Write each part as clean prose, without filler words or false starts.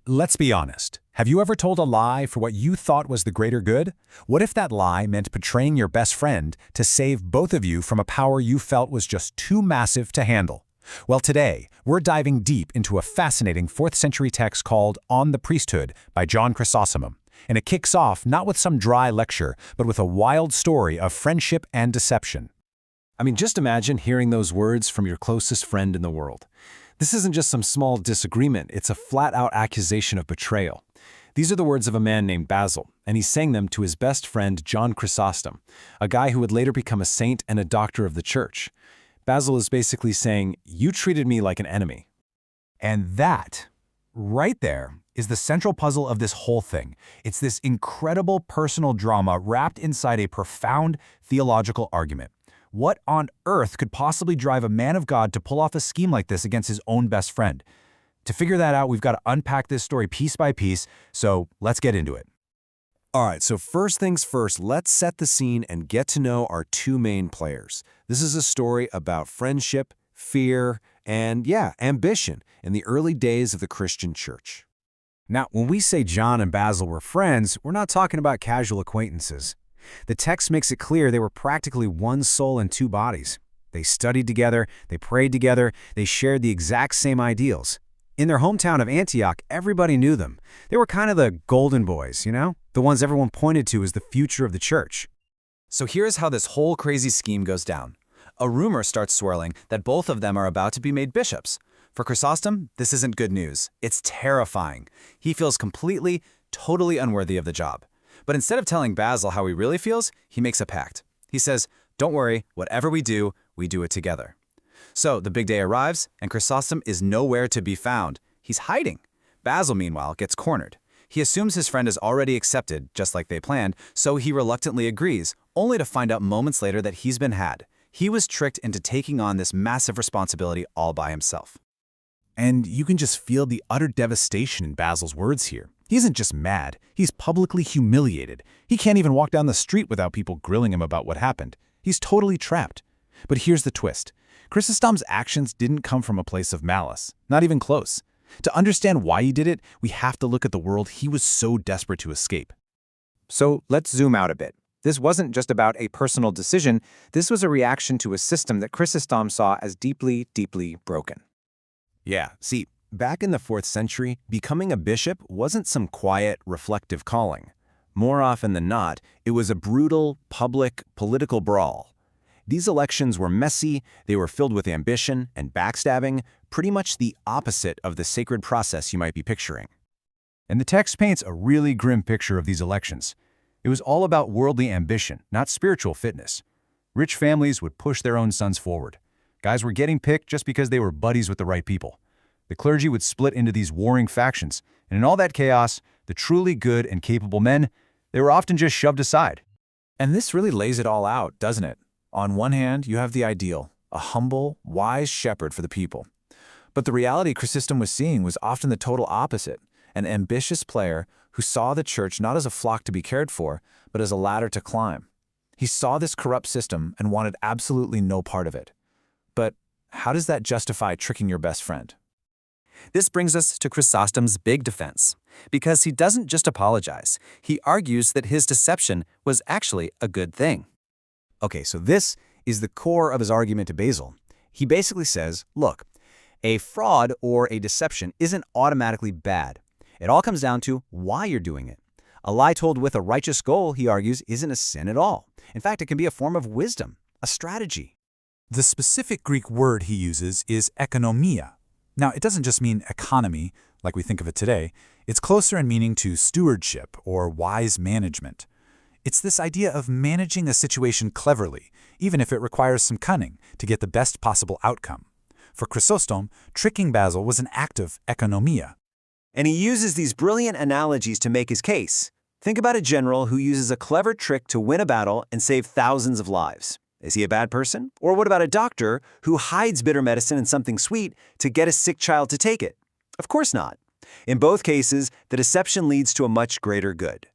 Let's be honest. Have you ever told a lie for what you thought was the greater good? What if that lie meant betraying your best friend to save both of you from a power you felt was just too massive to handle? Well, today, we're diving deep into a fascinating 4th century text called On the Priesthood by John Chrysostom. And it kicks off not with some dry lecture, but with a wild story of friendship and deception. I mean, just imagine hearing those words from your closest friend in the world. This isn't just some small disagreement, it's a flat-out accusation of betrayal. These are the words of a man named Basil, and he's saying them to his best friend John Chrysostom, a guy who would later become a saint and a doctor of the church. Basil is basically saying, "You treated me like an enemy." And that, right there, is the central puzzle of this whole thing. It's this incredible personal drama wrapped inside a profound theological argument. What on earth could possibly drive a man of God to pull off a scheme like this against his own best friend? To figure that out, we've got to unpack this story piece by piece, so let's get into it. All right, so first things first, let's set the scene and get to know our two main players. This is a story about friendship, fear, and ambition in the early days of the Christian church. Now, when we say John and Basil were friends, we're not talking about casual acquaintances. The text makes it clear they were practically one soul in two bodies. They studied together, they prayed together, they shared the exact same ideals. In their hometown of Antioch, everybody knew them. They were kind of the golden boys, the ones everyone pointed to as the future of the church. So here's how this whole crazy scheme goes down. A rumor starts swirling that both of them are about to be made bishops. For Chrysostom, this isn't good news. It's terrifying. He feels completely, totally unworthy of the job. But instead of telling Basil how he really feels, he makes a pact. He says, "Don't worry, whatever we do it together." So the big day arrives, and Chrysostom is nowhere to be found. He's hiding. Basil, meanwhile, gets cornered. He assumes his friend is already accepted, just like they planned, so he reluctantly agrees, only to find out moments later that he's been had. He was tricked into taking on this massive responsibility all by himself. And you can just feel the utter devastation in Basil's words here. He isn't just mad, he's publicly humiliated. He can't even walk down the street without people grilling him about what happened. He's totally trapped. But here's the twist. Chrysostom's actions didn't come from a place of malice, not even close. To understand why he did it, we have to look at the world he was so desperate to escape. So let's zoom out a bit. This wasn't just about a personal decision, this was a reaction to a system that Chrysostom saw as deeply, deeply broken. Yeah, see, back in the 4th century, becoming a bishop wasn't some quiet, reflective calling. More often than not, it was a brutal, public, political brawl. These elections were messy, they were filled with ambition and backstabbing, pretty much the opposite of the sacred process you might be picturing. And the text paints a really grim picture of these elections. It was all about worldly ambition, not spiritual fitness. Rich families would push their own sons forward. Guys were getting picked just because they were buddies with the right people. The clergy would split into these warring factions, and in all that chaos, the truly good and capable men, they were often just shoved aside. And this really lays it all out, doesn't it? On one hand, you have the ideal, a humble, wise shepherd for the people. But the reality Chrysostom was seeing was often the total opposite, an ambitious player who saw the church not as a flock to be cared for, but as a ladder to climb. He saw this corrupt system and wanted absolutely no part of it. But how does that justify tricking your best friend? This brings us to Chrysostom's big defense, because he doesn't just apologize. He argues that his deception was actually a good thing. Okay, so this is the core of his argument to Basil. He basically says, look, a fraud or a deception isn't automatically bad. It all comes down to why you're doing it. A lie told with a righteous goal, he argues, isn't a sin at all. In fact, it can be a form of wisdom, a strategy. The specific Greek word he uses is ekonomia. Now, it doesn't just mean economy, like we think of it today. It's closer in meaning to stewardship or wise management. It's this idea of managing a situation cleverly, even if it requires some cunning, to get the best possible outcome. For Chrysostom, tricking Basil was an act of ekonomia. And he uses these brilliant analogies to make his case. Think about a general who uses a clever trick to win a battle and save thousands of lives. Is he a bad person? Or what about a doctor who hides bitter medicine in something sweet to get a sick child to take it? Of course not. In both cases, the deception leads to a much greater good.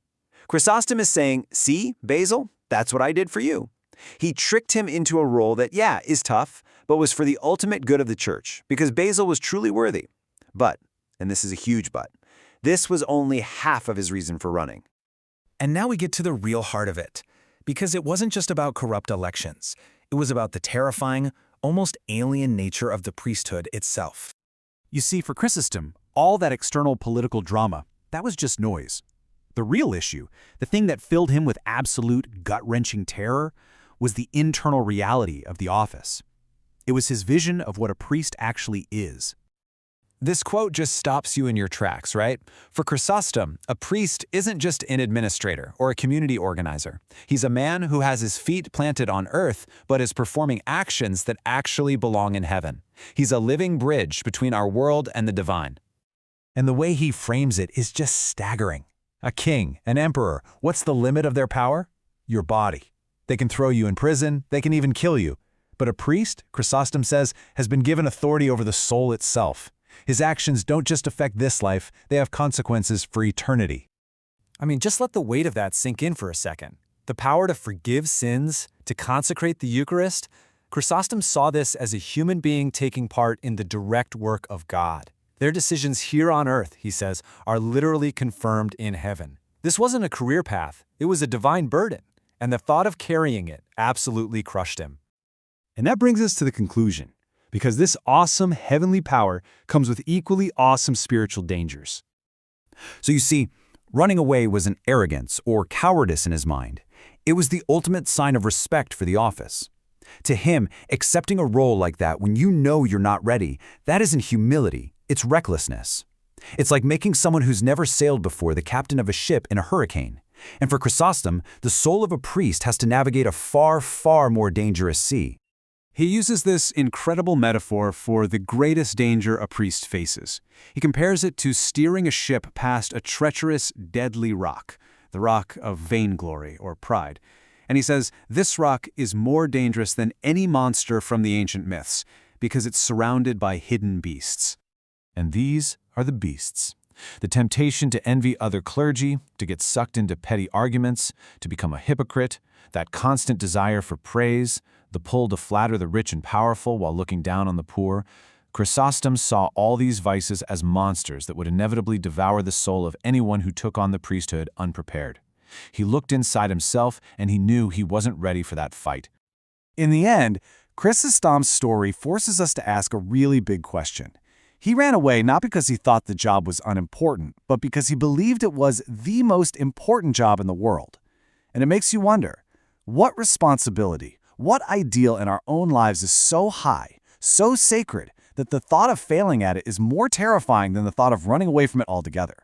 Chrysostom is saying, see, Basil, that's what I did for you. He tricked him into a role that, is tough, but was for the ultimate good of the church, because Basil was truly worthy. But, and this is a huge but, This was only half of his reason for running. And now we get to the real heart of it, because it wasn't just about corrupt elections. It was about the terrifying, almost alien nature of the priesthood itself. You see, for Chrysostom, all that external political drama, that was just noise. The real issue, the thing that filled him with absolute gut-wrenching terror, was the internal reality of the office. It was his vision of what a priest actually is. This quote just stops you in your tracks, right? For Chrysostom, a priest isn't just an administrator or a community organizer. He's a man who has his feet planted on earth, but is performing actions that actually belong in heaven. He's a living bridge between our world and the divine. And the way he frames it is just staggering. A king, an emperor, what's the limit of their power? Your body. They can throw you in prison, they can even kill you. But a priest, Chrysostom says, has been given authority over the soul itself. His actions don't just affect this life, they have consequences for eternity. I mean, just let the weight of that sink in for a second. The power to forgive sins, to consecrate the Eucharist. Chrysostom saw this as a human being taking part in the direct work of God. Their decisions here on earth, he says, are literally confirmed in heaven. This wasn't a career path, it was a divine burden, and the thought of carrying it absolutely crushed him. And that brings us to the conclusion, because this awesome heavenly power comes with equally awesome spiritual dangers. So you see, running away was an arrogance or cowardice in his mind. It was the ultimate sign of respect for the office. To him, accepting a role like that when you know you're not ready, that isn't humility, it's recklessness. It's like making someone who's never sailed before the captain of a ship in a hurricane. And for Chrysostom, the soul of a priest has to navigate a far, far more dangerous sea. He uses this incredible metaphor for the greatest danger a priest faces. He compares it to steering a ship past a treacherous, deadly rock, the rock of vainglory or pride. And he says this rock is more dangerous than any monster from the ancient myths because it's surrounded by hidden beasts. And these are the beasts. The temptation to envy other clergy, to get sucked into petty arguments, to become a hypocrite, that constant desire for praise, the pull to flatter the rich and powerful while looking down on the poor. Chrysostom saw all these vices as monsters that would inevitably devour the soul of anyone who took on the priesthood unprepared. He looked inside himself and he knew he wasn't ready for that fight. In the end, Chrysostom's story forces us to ask a really big question. He ran away not because he thought the job was unimportant, but because he believed it was the most important job in the world. And it makes you wonder, what responsibility, what ideal in our own lives is so high, so sacred, that the thought of failing at it is more terrifying than the thought of running away from it altogether?